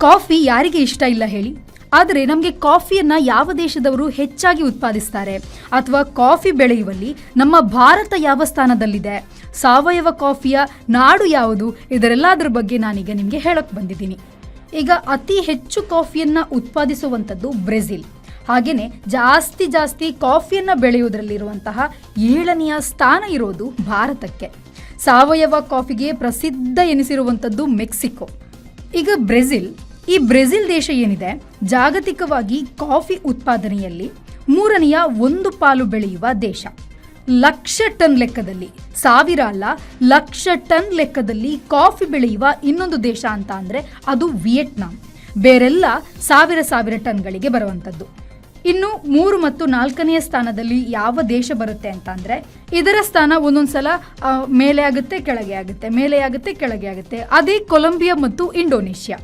Coffee ಯಾರಿಗೆ ಇಷ್ಟ ಇಲ್ಲ ಹೇಳಿ? ಆದರೆ ನಮಗೆ ಕಾಫಿಯನ್ನು ಯಾವ ದೇಶದವರು ಹೆಚ್ಚಾಗಿ ಉತ್ಪಾದಿಸ್ತಾರೆ ಅಥವಾ ಕಾಫಿ ಬೆಳೆಯುವಲ್ಲಿ ನಮ್ಮ ಭಾರತ ಯಾವ ಸ್ಥಾನದಲ್ಲಿದೆ, ಸಾವಯವ ಕಾಫಿಯ ನಾಡು ಯಾವುದು, ಇದರೆಲ್ಲದರ ಬಗ್ಗೆ ನಾನೀಗ ನಿಮಗೆ ಹೇಳಕ್ಕೆ ಬಂದಿದ್ದೀನಿ. ಈಗ ಅತಿ ಹೆಚ್ಚು ಕಾಫಿಯನ್ನು ಉತ್ಪಾದಿಸುವಂಥದ್ದು ಬ್ರೆಜಿಲ್. ಹಾಗೆಯೇ ಜಾಸ್ತಿ ಕಾಫಿಯನ್ನು ಬೆಳೆಯುವುದರಲ್ಲಿರುವಂತಹ 7ನೇ ಸ್ಥಾನ ಇರೋದು ಭಾರತಕ್ಕೆ. ಸಾವಯವ ಕಾಫಿಗೆ ಪ್ರಸಿದ್ಧ ಎನಿಸಿರುವಂಥದ್ದು ಮೆಕ್ಸಿಕೋ. ಈಗ ಈ ಬ್ರೆಜಿಲ್ ದೇಶ ಏನಿದೆ, ಜಾಗತಿಕವಾಗಿ ಕಾಫಿ ಉತ್ಪಾದನೆಯಲ್ಲಿ 3ನೇ 1 ಪಾಲು ಬೆಳೆಯುವ ದೇಶ. ಲಕ್ಷ ಟನ್ ಲೆಕ್ಕದಲ್ಲಿ, ಸಾವಿರ ಅಲ್ಲ, ಲಕ್ಷ ಟನ್ ಲೆಕ್ಕದಲ್ಲಿ ಕಾಫಿ ಬೆಳೆಯುವ ಇನ್ನೊಂದು ದೇಶ ಅಂತ ಅಂದರೆ ಅದು ವಿಯೆಟ್ನಾಂ. ಬೇರೆಲ್ಲ ಸಾವಿರ ಟನ್ಗಳಿಗೆ ಬರುವಂಥದ್ದು. ಇನ್ನು 3 ಮತ್ತು 4ನೇ ಸ್ಥಾನದಲ್ಲಿ ಯಾವ ದೇಶ ಬರುತ್ತೆ ಅಂತ ಅಂದರೆ, ಇದರ ಸ್ಥಾನ ಒಂದೊಂದ್ಸಲ ಮೇಲೆ ಆಗುತ್ತೆ, ಕೆಳಗೆ ಆಗುತ್ತೆ, ಮೇಲೆ ಆಗುತ್ತೆ, ಕೆಳಗೆ ಆಗುತ್ತೆ. ಅದೇ ಕೊಲಂಬಿಯಾ ಮತ್ತು ಇಂಡೋನೇಷ್ಯಾ.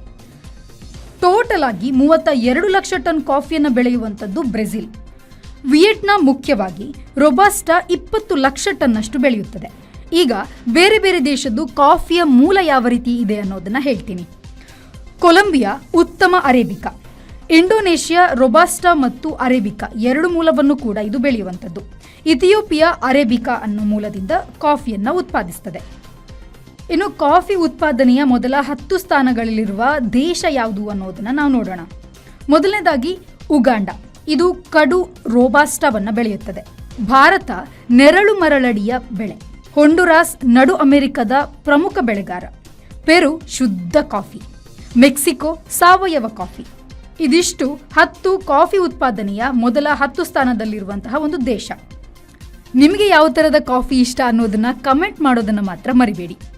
ಟೋಟಲ್ ಆಗಿ 32 ಲಕ್ಷ ಟನ್ ಕಾಫಿಯನ್ನು ಬೆಳೆಯುವಂಥದ್ದು ಬ್ರೆಜಿಲ್. ವಿಯೆಟ್ನಾಂ ಮುಖ್ಯವಾಗಿ ರೊಬಸ್ಟಾ 20 ಲಕ್ಷ ಟನ್ನಷ್ಟು ಬೆಳೆಯುತ್ತದೆ. ಈಗ ಬೇರೆ ಬೇರೆ ದೇಶದ್ದು ಕಾಫಿಯ ಮೂಲ ಯಾವ ರೀತಿ ಇದೆ ಅನ್ನೋದನ್ನ ಹೇಳ್ತೀನಿ. ಕೊಲಂಬಿಯಾ ಉತ್ತಮ ಅರೇಬಿಕಾ, ಇಂಡೋನೇಷ್ಯಾ ರೊಬಸ್ಟಾ ಮತ್ತು ಅರೇಬಿಕಾ 2 ಮೂಲವನ್ನು ಕೂಡ ಇದು ಬೆಳೆಯುವಂಥದ್ದು. ಇಥಿಯೋಪಿಯಾ ಅರೇಬಿಕಾ ಅನ್ನೋ ಮೂಲದಿಂದ ಕಾಫಿಯನ್ನು ಉತ್ಪಾದಿಸುತ್ತದೆ. ಇನ್ನು ಕಾಫಿ ಉತ್ಪಾದನೆಯ ಮೊದಲ 10 ಸ್ಥಾನಗಳಲ್ಲಿರುವ ದೇಶ ಯಾವುದು ಅನ್ನೋದನ್ನ ನಾವು ನೋಡೋಣ. ಮೊದಲನೇದಾಗಿ ಉಗಾಂಡ. ಇದು ಕಡು ರೋಬಾಸ್ಟಾವನ್ನು ಬೆಳೆಯುತ್ತದೆ. ಭಾರತ ನೆರಳು ಮರಳಡಿಯ ಬೆಳೆ. ಹೊಂಡುರಾಸ್ ನಡು ಅಮೆರಿಕದ ಪ್ರಮುಖ ಬೆಳೆಗಾರ. ಪೆರು ಶುದ್ಧ ಕಾಫಿ. ಮೆಕ್ಸಿಕೋ ಸಾವಯವ ಕಾಫಿ. ಇದಿಷ್ಟು 10 ಕಾಫಿ ಉತ್ಪಾದನೆಯ ಮೊದಲ 10 ಸ್ಥಾನದಲ್ಲಿರುವಂತಹ ಒಂದು ದೇಶ. ನಿಮಗೆ ಯಾವ ಥರದ ಕಾಫಿ ಇಷ್ಟ ಅನ್ನೋದನ್ನ ಕಮೆಂಟ್ ಮಾಡೋದನ್ನು ಮಾತ್ರ ಮರಿಬೇಡಿ.